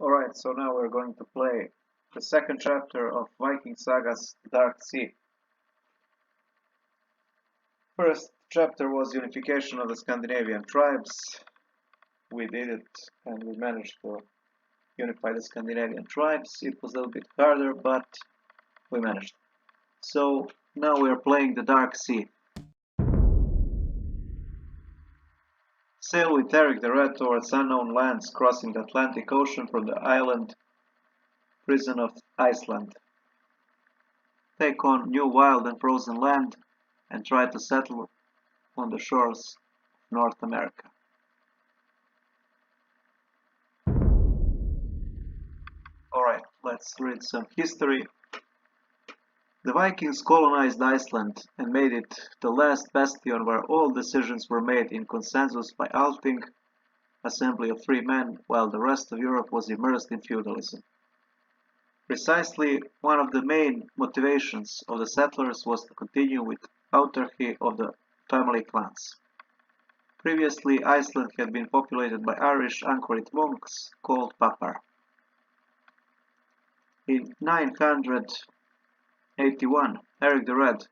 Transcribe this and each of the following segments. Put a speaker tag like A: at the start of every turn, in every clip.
A: Alright, so now we're going to play the second chapter of Viking sagas Dark Sea. First chapter was unification of the Scandinavian tribes. We did it and we managed to unify the Scandinavian tribes. It was a little bit harder, but we managed. So now we are playing the Dark Sea. Sail with Erik the Red towards unknown lands, crossing the Atlantic Ocean from the island prison of Iceland. Take on new wild and frozen land and try to settle on the shores of North America. Alright, let's read some history. The Vikings colonized Iceland and made it the last bastion where all decisions were made in consensus by Althing, assembly of free men, while the rest of Europe was immersed in feudalism. Precisely one of the main motivations of the settlers was to continue with autarky of the family clans. Previously, Iceland had been populated by Irish anchorite monks called Papar. In 981, Erik the Red,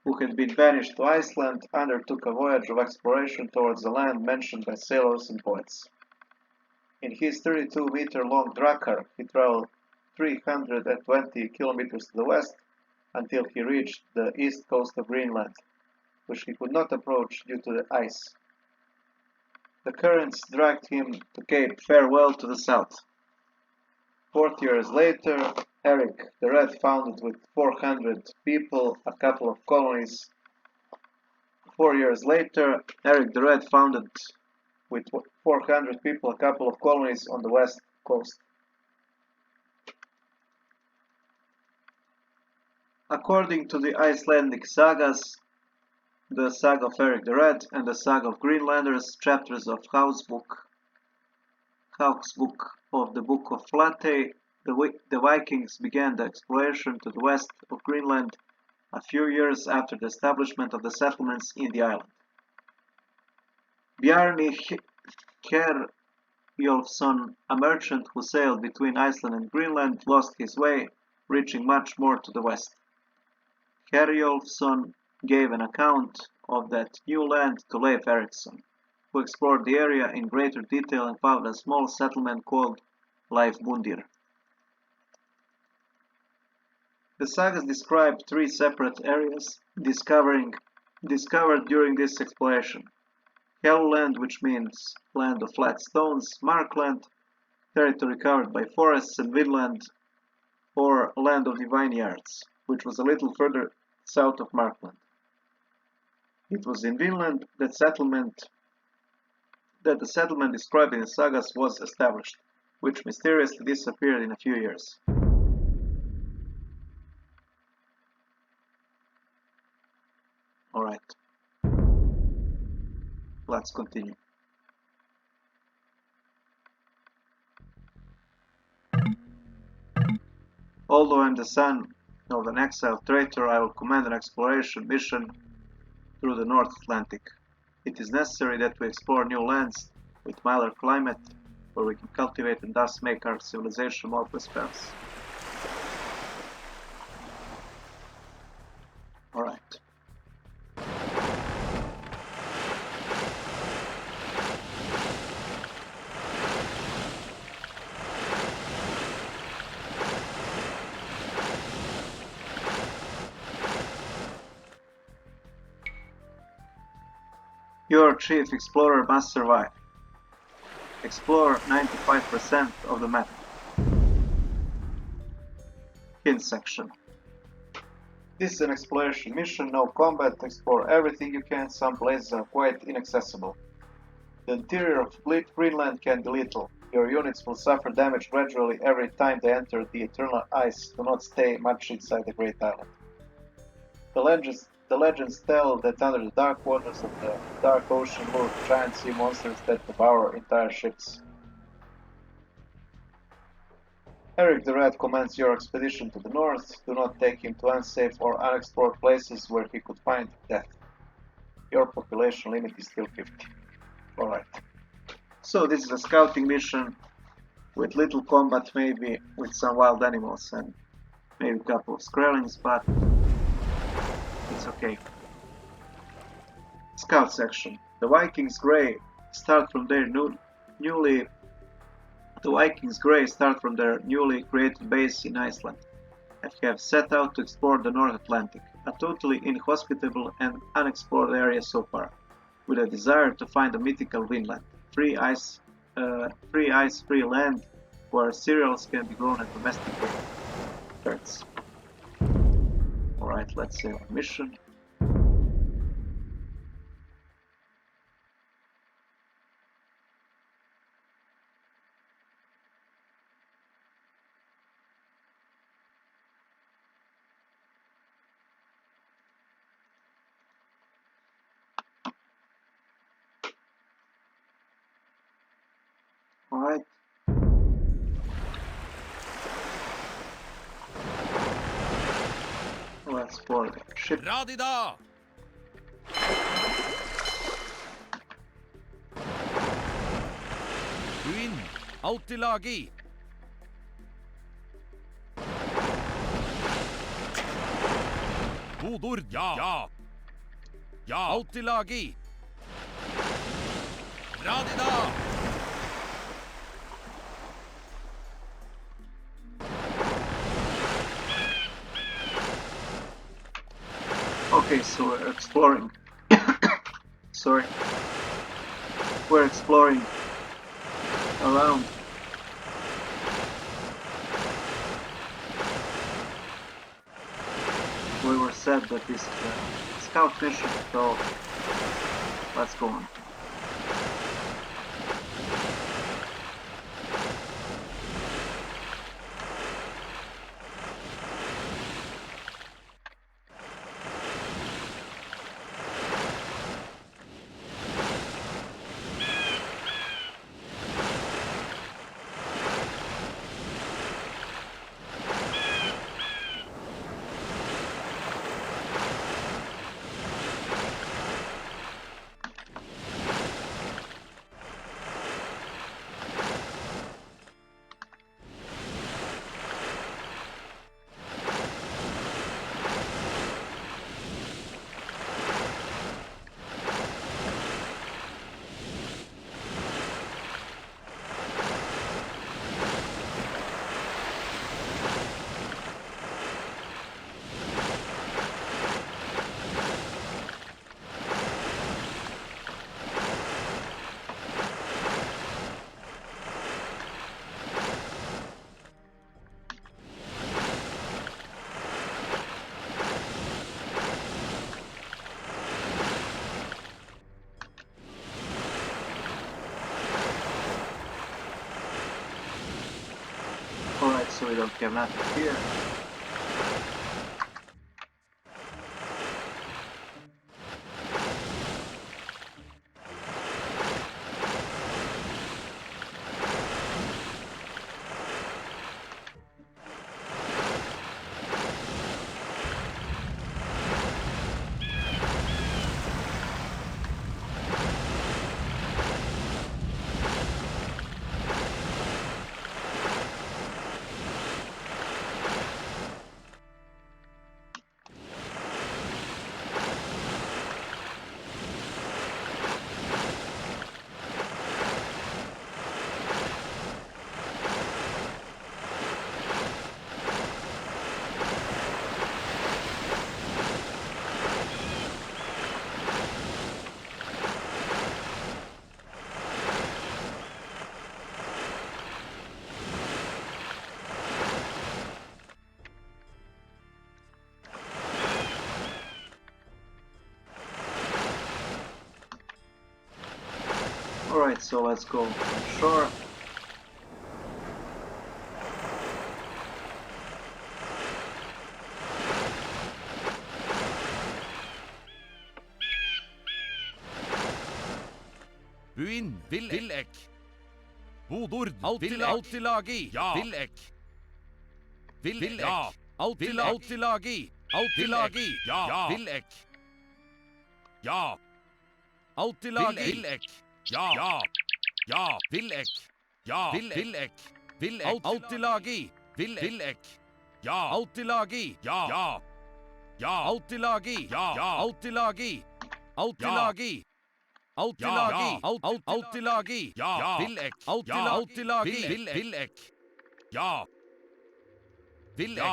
A: who had been banished to Iceland, undertook a voyage of exploration towards the land mentioned by sailors and poets. In his 32-meter-long drakkar, he traveled 320 kilometers to the west until he reached the east coast of Greenland, which he could not approach due to the ice. The currents dragged him to Cape Farewell to the south. 40 years later, Erik the Red founded with 400 people a couple of colonies. 4 years later, Erik the Red founded with 400 people a couple of colonies on the west coast. According to the Icelandic sagas, the saga of Erik the Red and the saga of Greenlanders, chapters of Hauksbok of the Book of Flatey, the Vikings began the exploration to the west of Greenland a few years after the establishment of the settlements in the island. Bjarni Kjerjolfsson, a merchant who sailed between Iceland and Greenland, lost his way, reaching much more to the west. Kjerjolfsson gave an account of that new land to Leif Erikson, who explored the area in greater detail and found a small settlement called Leifbundir. The sagas describe three separate areas discovered during this exploration: Helluland, which means land of flat stones; Markland, territory covered by forests; and Vinland, or land of the vineyards, which was a little further south of Markland. It was in Vinland that the settlement described in the sagas was established, which mysteriously disappeared in a few years. Alright. Let's continue. Although I am the son of an exiled traitor, I will command an exploration mission through the North Atlantic. It is necessary that we explore new lands with milder climate, where we can cultivate and thus make our civilization more prosperous. Alright. Your chief explorer must survive. Explore 95% of the map. Hint section. This is an exploration mission, no combat. Explore everything you can. Some places are quite inaccessible. The interior of Greenland can be lethal. Your units will suffer damage gradually every time they enter the eternal ice. Do not stay much inside the Great Island. The legends tell that under the dark waters of the dark ocean lurk giant sea monsters that devour entire ships. Erik the Red commands your expedition to the north. Do not take him to unsafe or unexplored places where he could find death. Your population limit is still 50. Alright. So this is a scouting mission. with little combat, maybe with some wild animals and maybe a couple of Scraelings, but it's okay. Scout section. The Vikings Grey start from their newly created base in Iceland and have set out to explore the North Atlantic, a totally inhospitable and unexplored area so far, with a desire to find a mythical Vinland, free ice, free land where cereals can be grown and domesticated. Birds. Alright, let's say our mission. Alright. Let's board the ship.
B: Radida! Queen, Autilagi! Godord, ja! Autilagi! Radida!
A: Okay, so we're exploring. Sorry. We're exploring around. We were said that this is a scout mission, so let's go on. Alright, so we don't have nothing here. Alright, so let's go on shore.
B: Buin, Villek. Bodord, Autilagi, ja. Villek. Villek, ja. Autilagi, Autilagi, ja. Villek. Ja. Autilagi, Villek. Ja. Villek. Ja. Villek. Villek. Autilagi. Villek. Ja. Autilagi. Ja. Ja. Ja. Autilagi. Ja. Ja. Autilagi. Autilagi. Autilagi. Autilagi. Ja. Villek. Autilagi. Villek. Ja. Villek.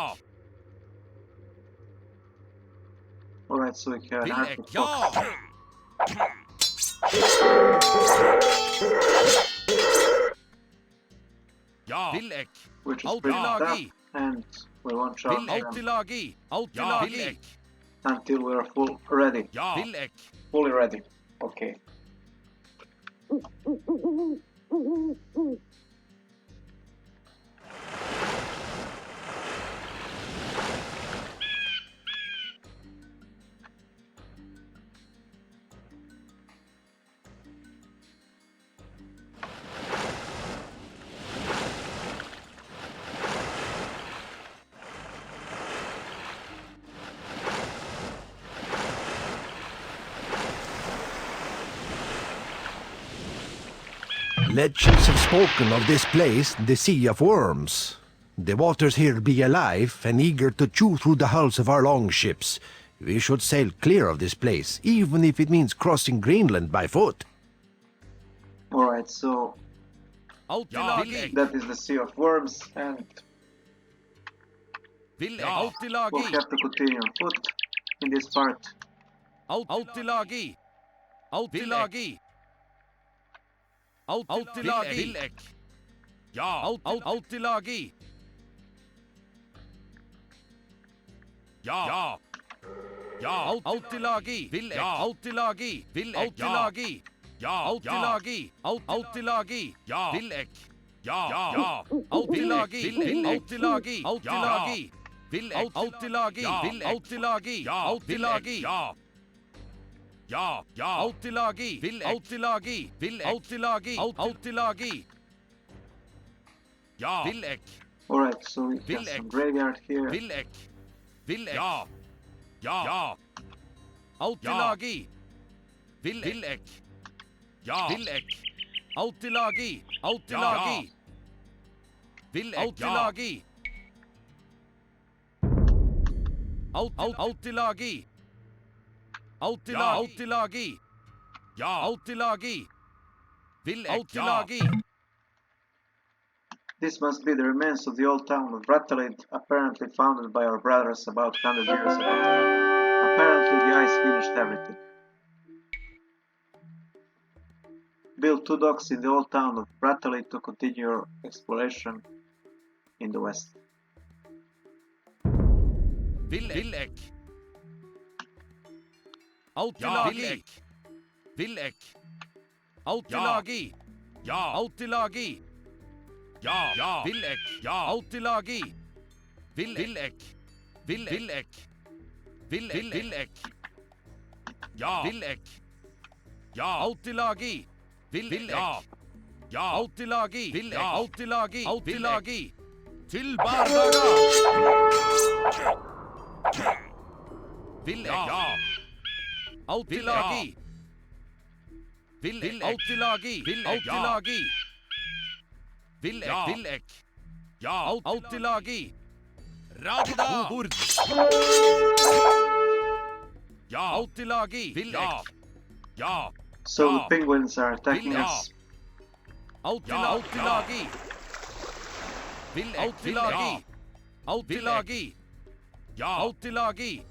A: Alright, so we can have
B: Villek.
A: the
B: Ja.
A: fox,
B: Ja. Villek.
A: which is pretty tough,
B: Autilagi.
A: and we won't charge them
B: Autilagi. Autilagi.
A: until we are ready.
B: Ja. Villek.
A: Fully ready. Okay.
C: Legends have spoken of this place, the Sea of Worms. The waters here be alive and eager to chew through the hulls of our longships. We should sail clear of this place, even if it means crossing Greenland by foot.
A: Alright, so
B: Autilagi.
A: that is the Sea of Worms, and
B: Villek.
A: we'll
B: Autilagi.
A: have to continue on foot in this part.
B: Autilagi. Autilagi. Autilagi. Villek. Ja. Autilagi. Ja. Ja. Ja. Autilagi. Villek. Autilagi. Villek. Autilagi. Ja. Autilagi. Autilagi. Ja. Villek. Ja. Ja. Autilagi. Autilagi. Autilagi. Villek. Autilagi. Autilagi. Autilagi. Ja. Ja. Ja. Autilagi. Villek. Autilagi. Villek. Autilagi. Autilagi. Ja. Villek.
A: Alright, so we have
B: Villek.
A: some graveyard here.
B: Villek. Villek. Ja. Ja. Ja. Autilagi. Villek. Ja. Villek. Autilagi. Autilagi. Villek. Autilagi. Autilagi. Autilagi. Ja. Autilagi. Villek. Autilagi.
A: This must be the remains of the old town of Rattalid, apparently founded by our brothers about 100 years ago. Apparently the ice finished everything. Build 2 docks in the old town of Rattalid to continue your exploration in the west.
B: Villek. Autilagi. Villek. Autilagi. Ja. Autilagi. Ja. Ja. Villek. Ja. Autilagi. Villek. Villek. Villek. Ja. Villek. Ja. Autilagi. Villek. Ja. Ja. Autilagi. Villek. Autilagi. Autilagi. Til bardaga. Villek. Ja. Autilagi. Villek. Autilagi. Autilagi. Villek. Villek. Ja. Autilagi. Radida. Bord. Ja. Autilagi. Villek. Ja.
A: So the penguins are attacking us.
B: Autilagi. Villek. Autilagi. Autilagi. Ja. Autilagi.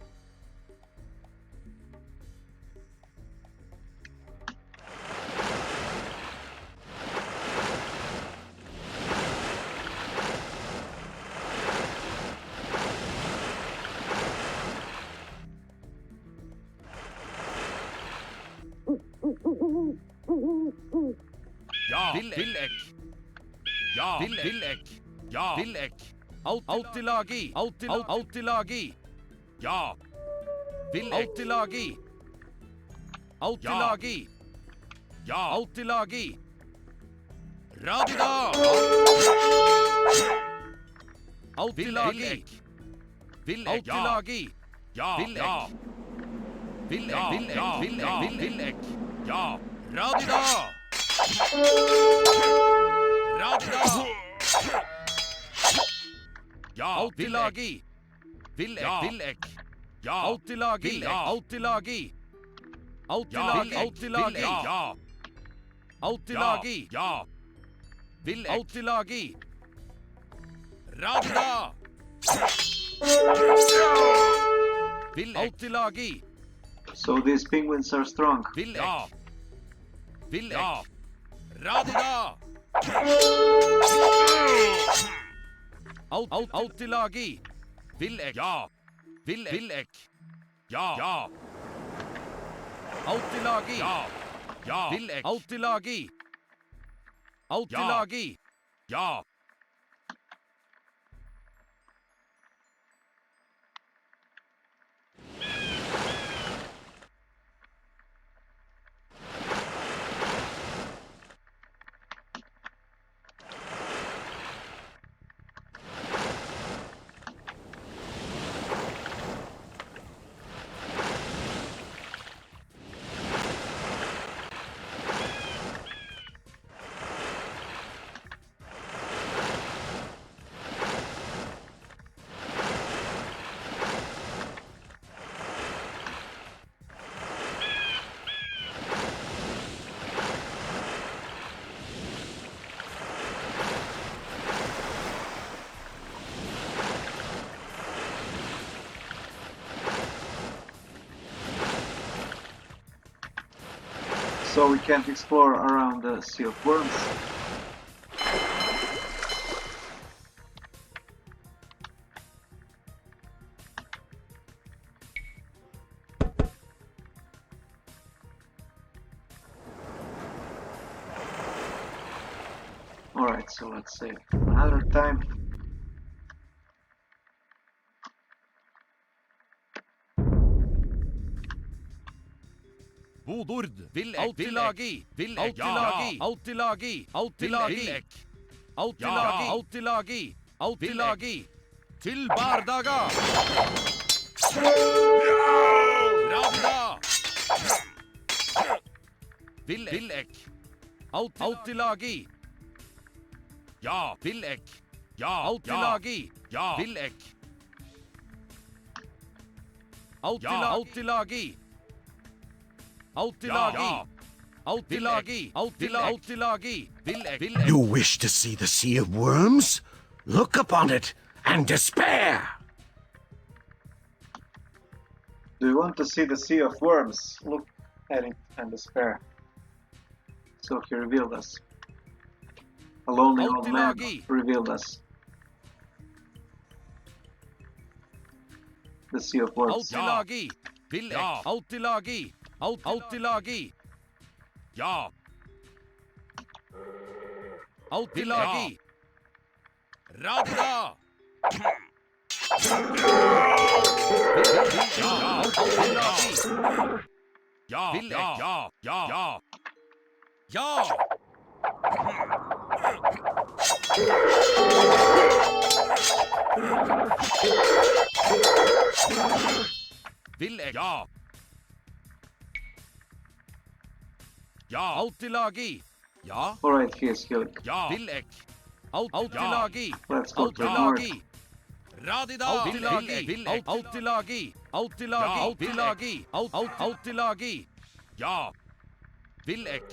B: Ja. Villek. Ja. Villek. Ja. Villek. Autilagi. Autilagi. Ja. Villek. Autilagi. Autilagi. Ja. Autilagi. Radida. Autilagi. Villek. Autilagi. Ja. Villek. Villek. Villek. Villek. Ja. Radida. Radida. Altilagi. Vilek. Ja. Altilagi. Altilagi. Altilagi. Ja. Altilagi. Ja. Vilek. Altilagi. Radda. Vilek. Altilagi.
A: So these penguins are strong.
B: Vilek. Ja. Vilek. Radda. Altilagi. Vilek. Ja. Vilek. Ja. Ja. Altilagi. Ja. Ja. Vilek. Altilagi. Altilagi. Ja.
A: So we can't explore around the Sea of Worms. Alright, so let's save another time.
B: Bodord. Altilagi. Altilagi. Altilagi. Altilagi. Altilagi. Altilagi. Altilagi. Til bardaga. Radda. Vilek. Altilagi. Ja. Vilek. Ja. Altilagi. Ja. Vilek. Altilagi. Altilagi. Altilagi. Altilagi. Vilek.
C: You wish to see the Sea of Worms? Look upon it and despair!
A: Do you want to see the Sea of Worms? Look at it and despair. So he revealed us. A lonely old man revealed us. The Sea of Worms.
B: Altilagi. Vilek. Altilagi. Altilagi. Ja. Altilagi. Radda. Ja. Vilek. Ja. Ja. Ja. Ja. Vilek. Ja. Ja. Altilagi. Ja.
A: Alright, he is healing.
B: Ja. Vilek. Altilagi.
A: Let's go to the north.
B: Altilagi. Radida. Altilagi. Vilek. Altilagi. Altilagi. Altilagi. Altilagi. Ja. Vilek.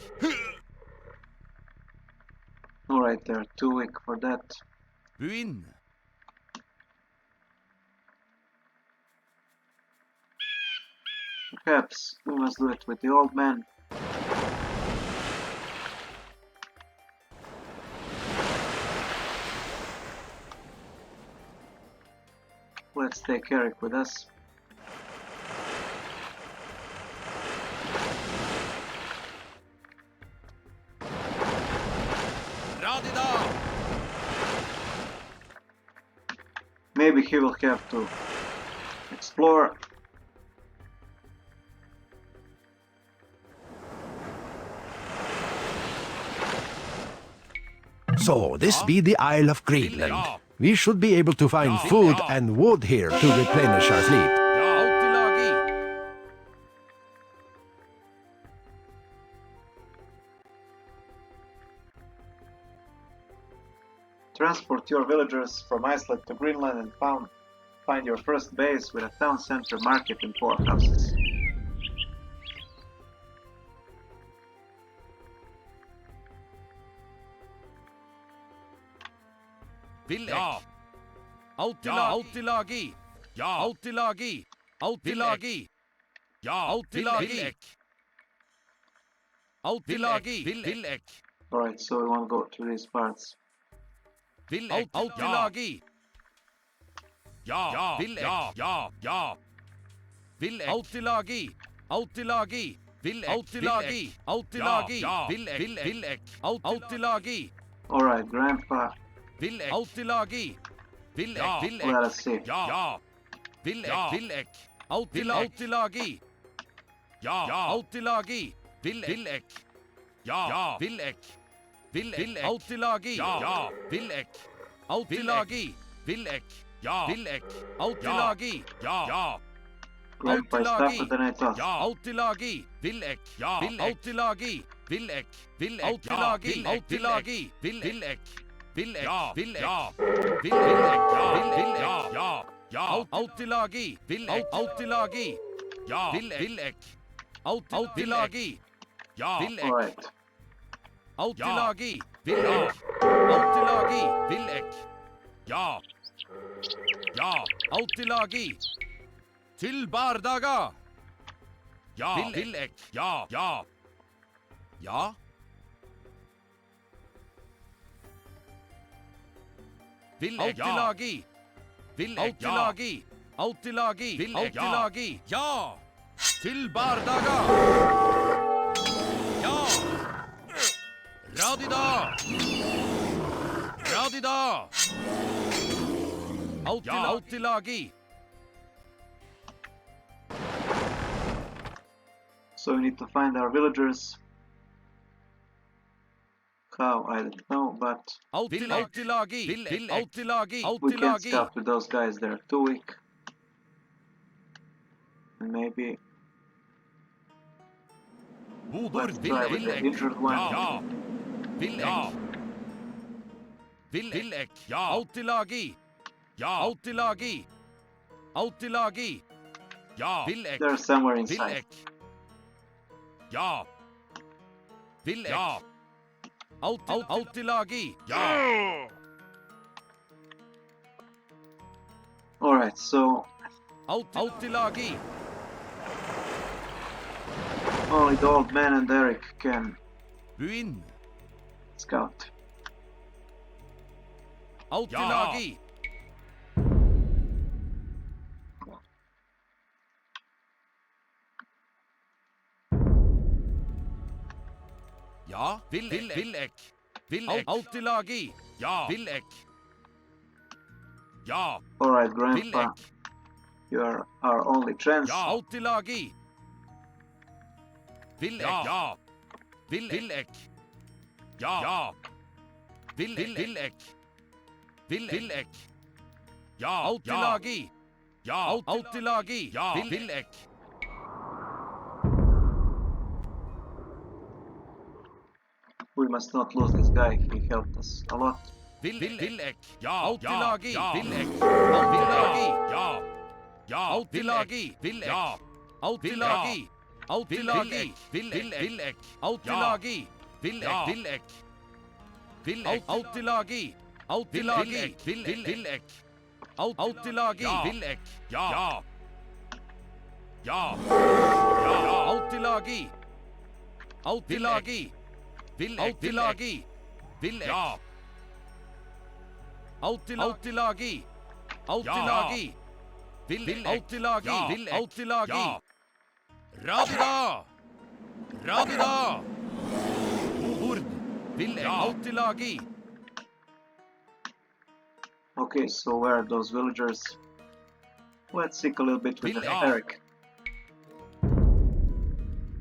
A: Alright, they're too weak for that.
B: Buin.
A: Perhaps we must do it with the old man. Let's take Erik with us.
B: Radida.
A: Maybe he will have to explore.
C: So, this be the Isle of Greenland. We should be able to find food and wood here to replenish our fleet.
B: Ja. Altilagi.
A: Transport your villagers from Iceland to Greenland and find your first base with a town center, market and courthouses.
B: Villek. Autilagi. Autilagi. Autilagi. Autilagi. Autilagi. Villek.
A: Alright, so we want to go to these parts.
B: Villek. Autilagi. Villek. Villek. Autilagi. Autilagi. Villek. Autilagi. Autilagi. Villek. Autilagi.
A: Alright, Grandpa.
B: Villek. Autilagi. Villek.
A: Let us see.
B: Villek. Autilagi. Autilagi. Villek. Villek. Autilagi. Villek. Autilagi. Villek. Villek. Autilagi.
A: Grandpa is tougher than I thought.
B: Autilagi. Villek. Autilagi. Villek. Autilagi. Autilagi. Villek. Villek. Autilagi. Autilagi. Villek. Autilagi.
A: Alright.
B: Autilagi. Villek. Autilagi. Villek. Autilagi. Til bardaga. Villek. Autilagi. Autilagi. Autilagi. Autilagi. Ja. Til bardaga. Ja. Radida. Radida. Autilagi.
A: So we need to find our villagers. How? I don't know, but
B: Autilagi. Autilagi.
A: we can't scout with those guys, they're too weak. And maybe let's try with the injured one.
B: Villek. Villek. Autilagi. Autilagi. Autilagi. Villek.
A: They're somewhere inside.
B: Villek. Villek. Autilagi.
A: Alright, so
B: Autilagi.
A: only the old man and Erik can
B: Buin.
A: scout.
B: Autilagi. Villek. Villek. Autilagi. Villek.
A: Alright, Grandpa, you are our only chance.
B: Autilagi. Villek. Villek. Villek. Villek. Autilagi. Autilagi. Villek.
A: We must not lose this guy, he helped us a lot.
B: Villek. Autilagi. Villek. Autilagi. Autilagi. Villek. Autilagi. Autilagi. Villek. Autilagi. Villek. Villek. Autilagi. Autilagi. Villek. Autilagi. Villek. Autilagi. Autilagi. Autilagi. Villek. Autilagi. Autilagi. Autilagi. Autilagi. Radida. Radida. Hord. Villek. Autilagi.
A: Okay, so where are those villagers? Let's seek a little bit with Erik.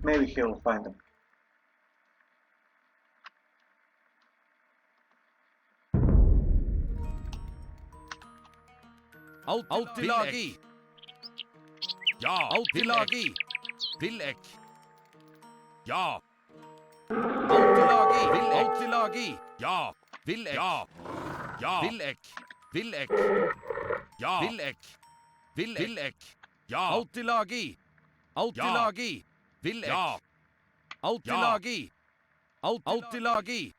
A: Maybe he'll find them.
B: Autilagi. Autilagi. Villek. Autilagi. Autilagi. Villek. Ja. Villek. Villek. Ja. Villek. Villek. Ja. Autilagi. Autilagi. Villek. Ja. Autilagi. Autilagi.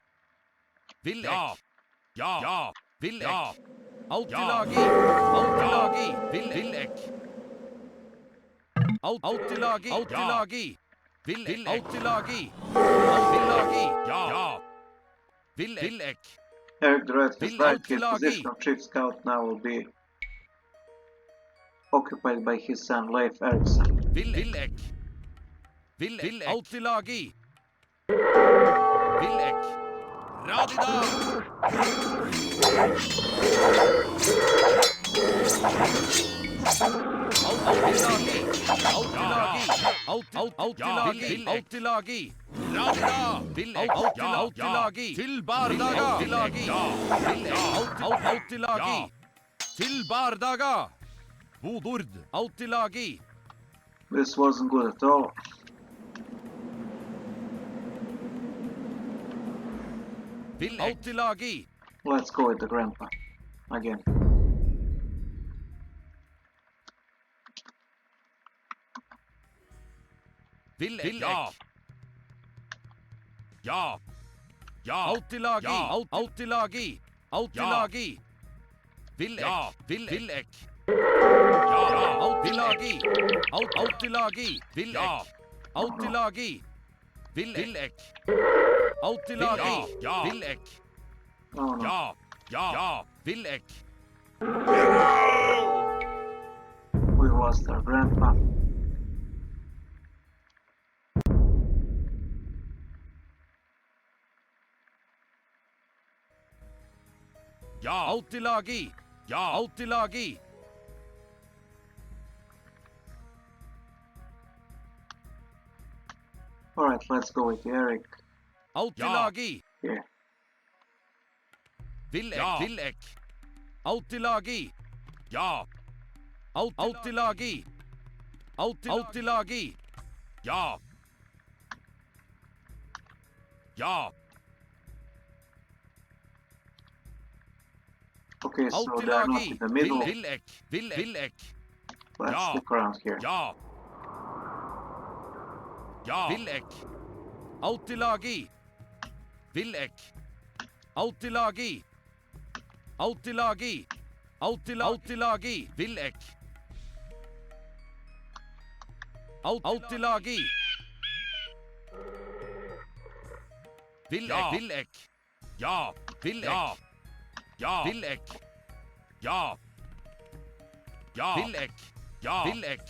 B: Villek. Ja. Ja. Villek. Ja. Autilagi. Autilagi. Villek. Autilagi. Autilagi. Villek. Autilagi. Autilagi. Ja. Villek.
A: Erik the Red has died. His position of chief scout now will be occupied by his son Leif Eriksson.
B: Villek. Villek. Autilagi. Villek. Radida. Autilagi. Autilagi. Autilagi. Radida. Villek. Autilagi. Til bardaga. Autilagi. Autilagi. Til bardaga. Bodord. Autilagi.
A: This wasn't good at all.
B: Autilagi.
A: Let's go with the grandpa again.
B: Villek. Ja. Autilagi. Autilagi. Autilagi. Villek. Villek. Autilagi. Autilagi. Villek. Autilagi. Villek. Autilagi. Villek.
A: Oh no.
B: Ja. Villek.
A: We lost our grandpa.
B: Autilagi. Autilagi.
A: Alright, let's go with Erik.
B: Autilagi.
A: Here.
B: Villek. Autilagi. Ja. Autilagi. Autilagi. Ja.
A: Okay, so they're not in the middle.
B: Villek.
A: Let's stick around here.
B: Ja. Villek. Autilagi. Villek. Autilagi. Autilagi. Autilagi. Villek. Autilagi. Villek. Ja. Villek. Villek. Ja. Villek. Villek.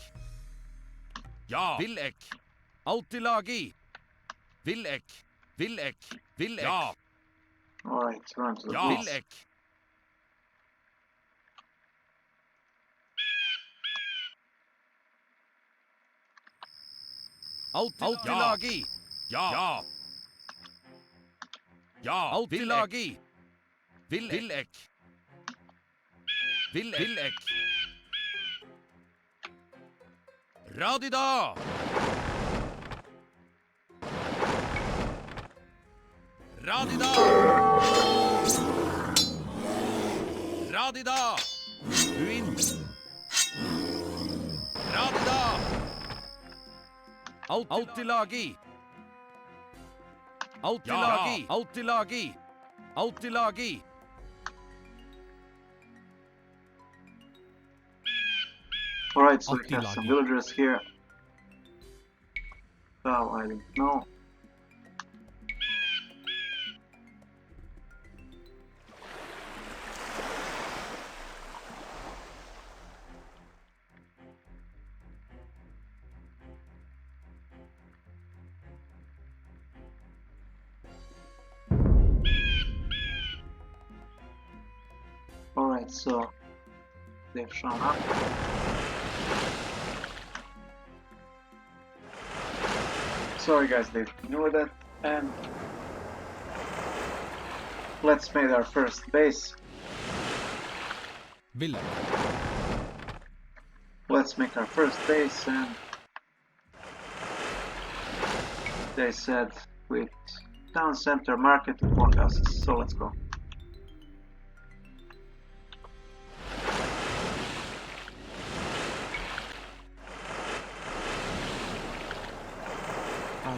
B: Villek. Autilagi. Villek. Ja.
A: Alright, run to the booth.
B: Villek. Autilagi. Ja. Autilagi. Villek. Radida. Radida. Uin. Radida. Autilagi.
A: Alright, so we have some villagers here. Well, I don't know. Alright, so they've shown up. Sorry guys, they ignored that, and let's make our first base.
B: Villek.
A: Let's make our first base, and they said with town center, market, and 4 houses, so let's go.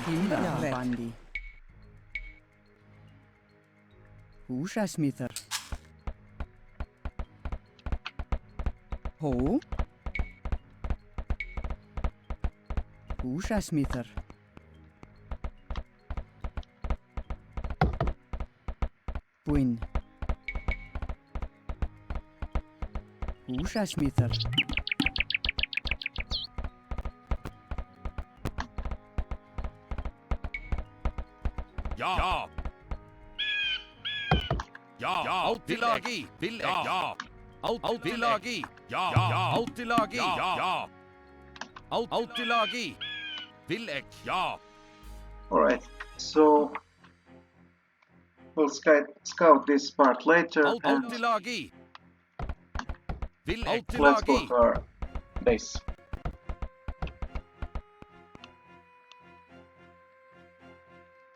D: Altimla Bandi. Húsasmíðar. Hó. Húsasmíðar. Búinn. Húsasmíðar.
B: Ja. Ja. Outtilagi. Ja. Outtilagi. Ja. Outtilagi. Ja. Outtilagi. Vilek. Ja.
A: Alright, so we'll scout this part later and
B: Outtilagi. Vilek.
A: let's go to our base.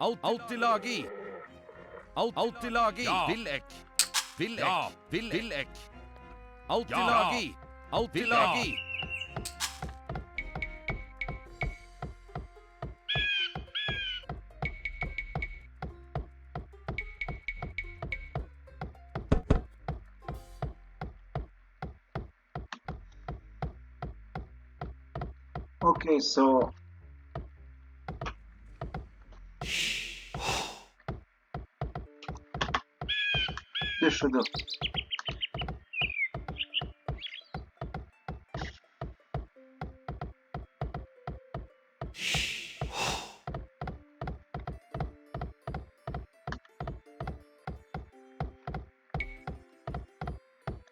B: Outtilagi. Outtilagi. Vilek. Vilek. Vilek. Outtilagi. Outtilagi.
A: Okay, so this should do.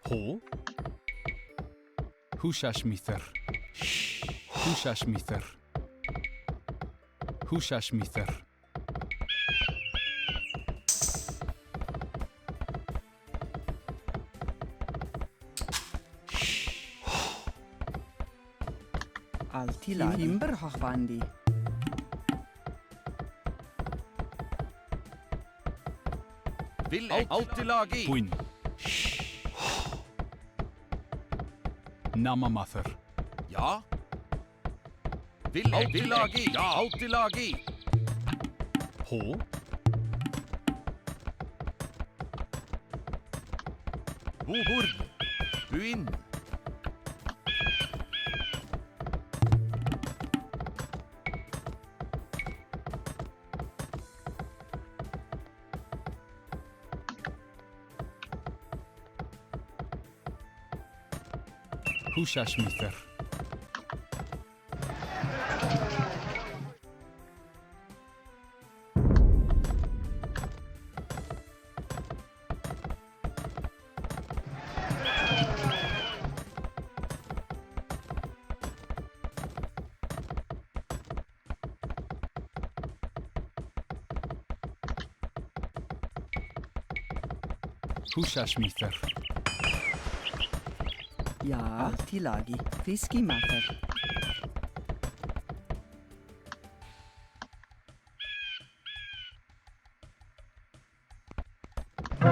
B: Hó. Húsasmíðar. Húsasmíðar. Húsasmíðar.
D: Altila Timberhochbandi.
B: Vilek. Outtilagi. Búinn. Namamathar. Ja. Vilek. Outtilagi. Ja. Outtilagi. Hó. Búburð. Búinn. Húsasmíðar. Húsasmíðar.
D: Ja, Altilagi. Fiskimathar.
A: We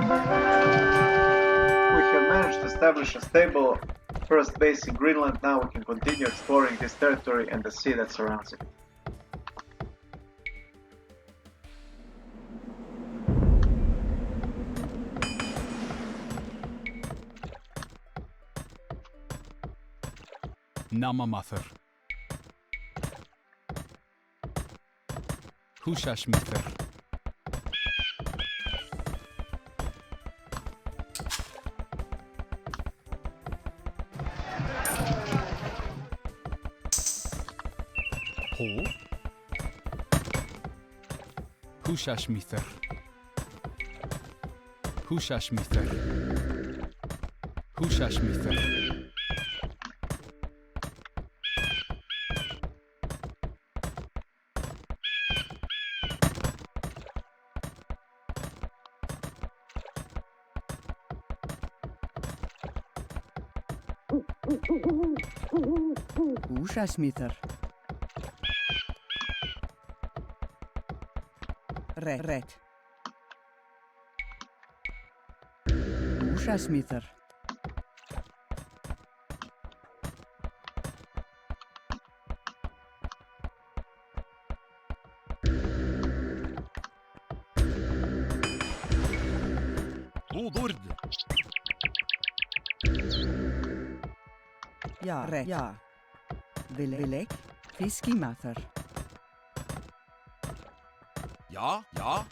A: have managed to establish a stable first base in Greenland. Now we can continue exploring this territory and the sea that surrounds it.
B: Namamathar. Húsasmíðar. Hó. Húsasmíðar. Húsasmíðar. Húsasmíðar.
D: Húsasmíðar. Red. Húsasmíðar.
B: Bodord.
D: Ja, ja. Vilek, fiskimater.
B: Ja, ja.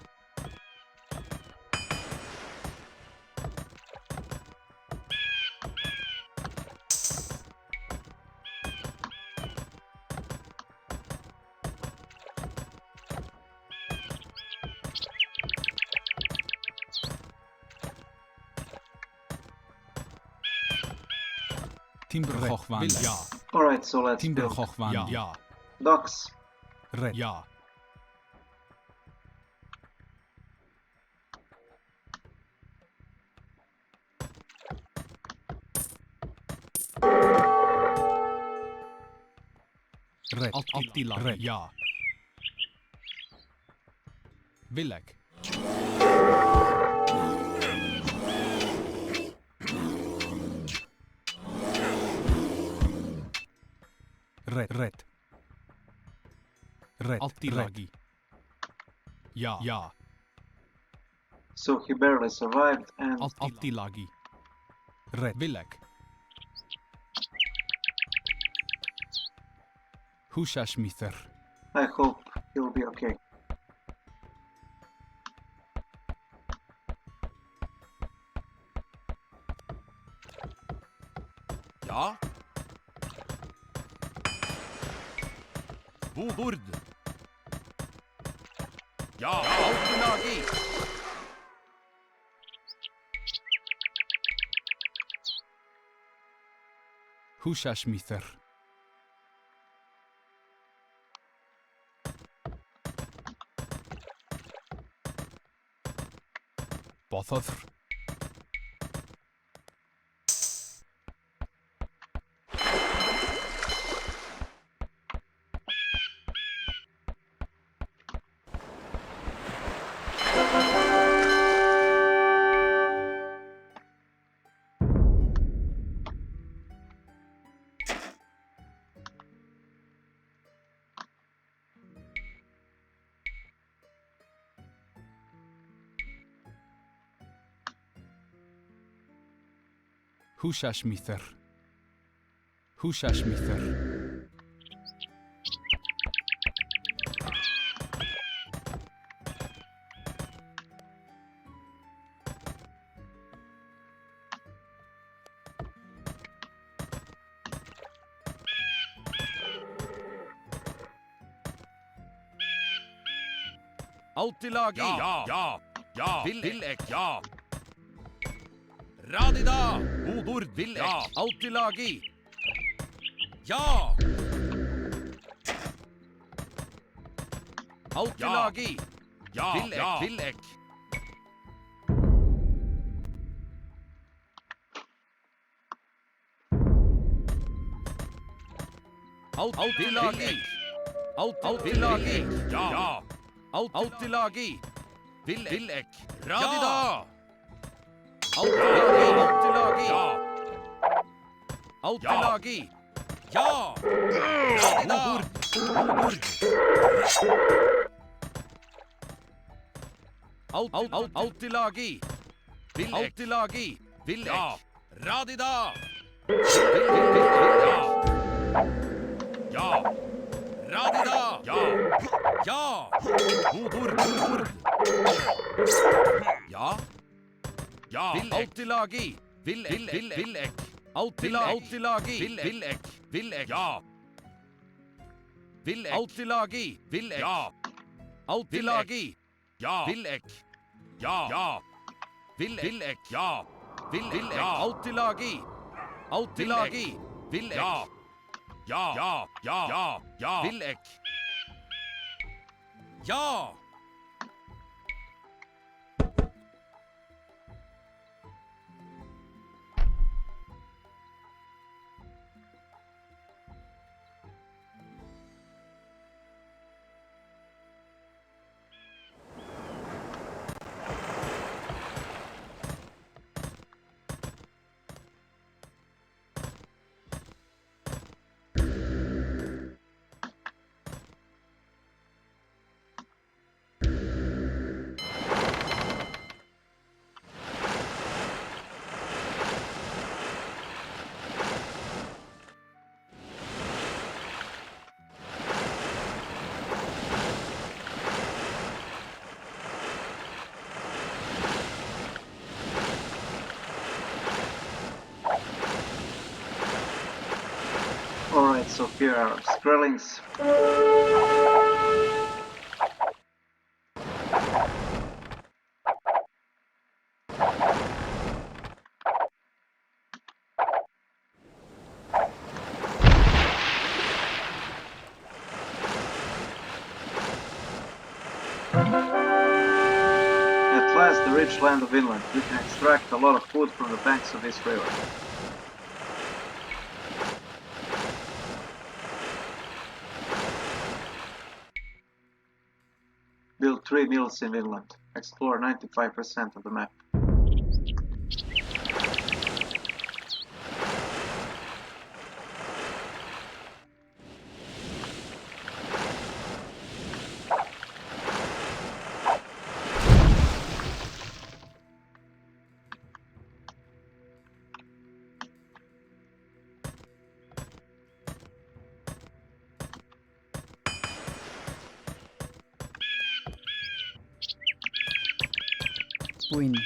E: Timberhochwand. Ja.
A: Alright, so let's build
E: Timberhochwand. Ja.
A: docks.
E: Red. Ja. Red. Attila. Red. Ja. Vilek. Red. Red. Red. Attilagi. Ja. Ja.
A: So he barely survived and
E: Attilagi. Red. Vilek. Hushashmither.
A: I hope he'll be okay.
B: Ja. Bodord. Ja, Altenagi.
E: Hushashmither. Bothothr. Hushashmither. Hushashmither.
B: Altilagi. Ja, ja, ja. Vilek, ja. Radida. Bodord. Vilek. Ja. Altilagi. Ja. Altilagi. Ja, Vilek, ja. Vilek. Altilagi. Altilagi. Ja, ja. Altilagi. Vilek. Radida. Altilagi. Ja. Altilagi. Ja. Radida. Altilagi. Altilagi. Vilek. Ja. Radida. Ja. Radida. Ja. Ja. Bodord. Ja. Ja. Altilagi. Vilek. Altilagi. Vilek. Ja. Altilagi. Vilek. Ja. Altilagi. Ja. Vilek. Ja. Ja. Vilek. Ja. Vilek. Altilagi. Altilagi. Vilek. Ja. Ja. Ja. Ja. Ja. Ja. Vilek. Ja.
A: so here are Scraelings. At last, the rich land of Vinland. We can extract a lot of food from the banks of this river. Build 3 mills in Vinland. Explore 95% of the map.
D: Win.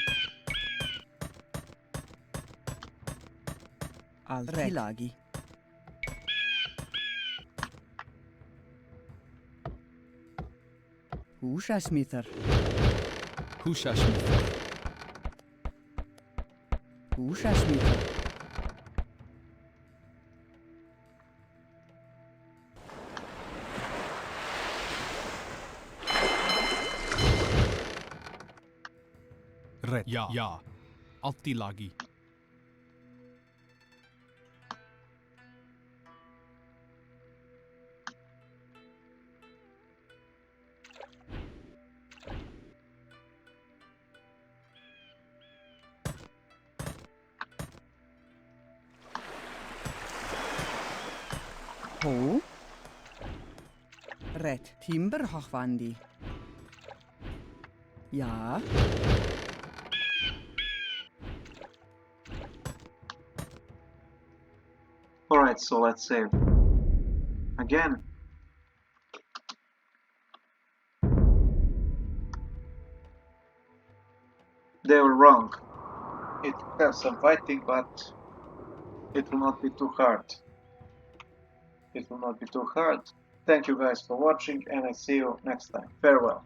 D: Altri laghi. Húsasmíðar.
E: Húsasmíðar.
D: Húsasmíðar.
E: Red. Ja. Allt i lagi.
D: Ho. Red. Timberhochwandi. Ja.
A: Alright, so let's save. Again. They were wrong. It will have some fighting, but it will not be too hard. It will not be too hard. Thank you guys for watching, and I see you next time. Farewell.